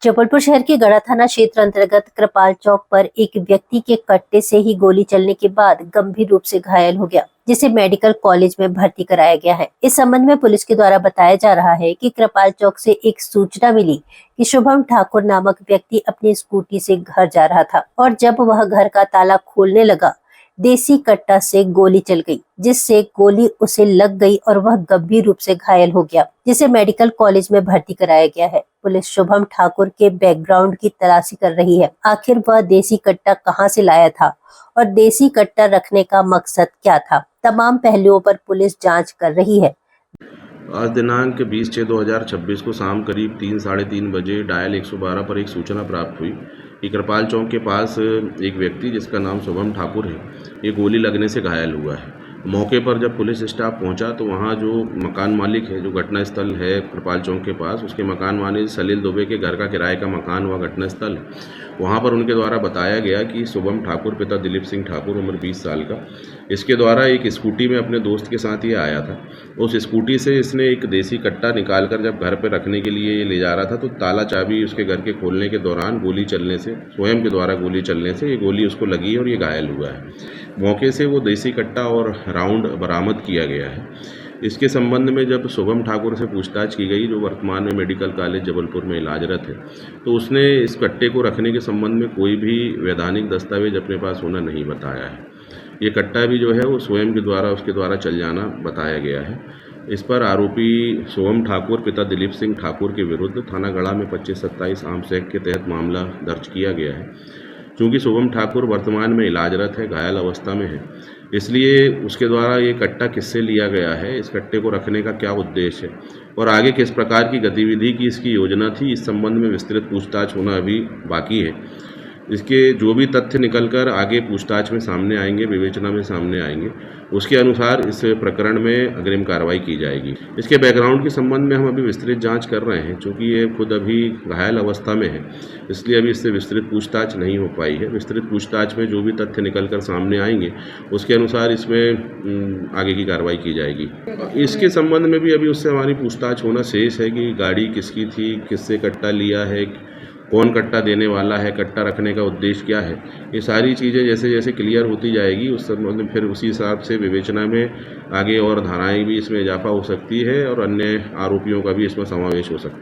जबलपुर शहर के गढ़ा थाना क्षेत्र अंतर्गत कृपाल चौक पर एक व्यक्ति के कट्टे से ही गोली चलने के बाद गंभीर रूप से घायल हो गया, जिसे मेडिकल कॉलेज में भर्ती कराया गया है। इस संबंध में पुलिस के द्वारा बताया जा रहा है कि कृपाल चौक से एक सूचना मिली कि शुभम ठाकुर नामक व्यक्ति अपनी स्कूटी से घर जा रहा था और जब वह घर का ताला खोलने लगा, देसी कट्टा से गोली चल गई, जिससे गोली उसे लग गई और वह गंभीर रूप से घायल हो गया, जिसे मेडिकल कॉलेज में भर्ती कराया गया है। पुलिस शुभम ठाकुर के बैकग्राउंड की तलाशी कर रही है। आखिर वह देसी कट्टा कहां से लाया था और देसी कट्टा रखने का मकसद क्या था, तमाम पहलुओं पर पुलिस जांच कर रही है। आज दिनांक 20/6/2026 को शाम करीब 3-3:30 बजे डायल 112 पर एक सूचना प्राप्त हुई कि कृपाल चौक के पास एक व्यक्ति जिसका नाम शुभम ठाकुर है, ये गोली लगने से घायल हुआ है। मौके पर जब पुलिस स्टाफ पहुंचा तो वहां जो मकान मालिक है, जो घटना स्थल है कृपाल चौक के पास, उसके मकान मालिक सलील दुबे के घर का किराए का मकान हुआ घटना स्थल है। वहाँ पर उनके द्वारा बताया गया कि शुभम ठाकुर पिता दिलीप सिंह ठाकुर उम्र 20 साल का, इसके द्वारा एक स्कूटी में अपने दोस्त के साथ ये आया था। उस स्कूटी से इसने एक देसी कट्टा निकालकर जब घर पर रखने के लिए ये ले जा रहा था तो ताला चाबी उसके घर के खोलने के दौरान गोली चलने से, स्वयं के द्वारा गोली चलने से ये गोली उसको लगी और ये घायल हुआ है। मौके से वो देसी कट्टा और राउंड बरामद किया गया है। इसके संबंध में जब शुभम ठाकुर से पूछताछ की गई, जो वर्तमान में मेडिकल कॉलेज जबलपुर में इलाजरत है, तो उसने इस कट्टे को रखने के संबंध में कोई भी वैधानिक दस्तावेज अपने पास होना नहीं बताया है। ये कट्टा भी जो है वो स्वयं के द्वारा उसके द्वारा चल जाना बताया गया है। इस पर आरोपी शुभम ठाकुर पिता दिलीप सिंह ठाकुर के विरुद्ध थाना गढ़ा में 25-27 आर्म्स एक्ट के तहत मामला दर्ज किया गया है। चूँकि शुभम ठाकुर वर्तमान में इलाजरत है, घायल अवस्था में है, इसलिए उसके द्वारा ये कट्टा किससे लिया गया है, इस कट्टे को रखने का क्या उद्देश्य है और आगे किस प्रकार की गतिविधि की इसकी योजना थी, इस संबंध में विस्तृत पूछताछ होना अभी बाकी है। इसके जो भी तथ्य निकलकर आगे पूछताछ में सामने आएंगे, विवेचना में सामने आएंगे, उसके अनुसार इस प्रकरण में अग्रिम कार्रवाई की जाएगी। इसके बैकग्राउंड के संबंध में हम अभी विस्तृत जांच कर रहे हैं। चूँकि ये खुद अभी घायल अवस्था में है, इसलिए अभी इससे विस्तृत पूछताछ नहीं हो पाई है। विस्तृत पूछताछ में जो भी तथ्य निकलकर सामने आएंगे, उसके अनुसार इसमें आगे की कार्रवाई की जाएगी। इसके संबंध में भी अभी उससे हमारी पूछताछ होना शेष है कि गाड़ी किसकी थी, किससे कट्टा लिया है, कौन कट्टा देने वाला है, कट्टा रखने का उद्देश्य क्या है। ये सारी चीज़ें जैसे जैसे क्लियर होती जाएगी, उस संबंध में फिर उसी हिसाब से विवेचना में आगे और धाराएं भी इसमें इजाफा हो सकती है और अन्य आरोपियों का भी इसमें समावेश हो सकता है।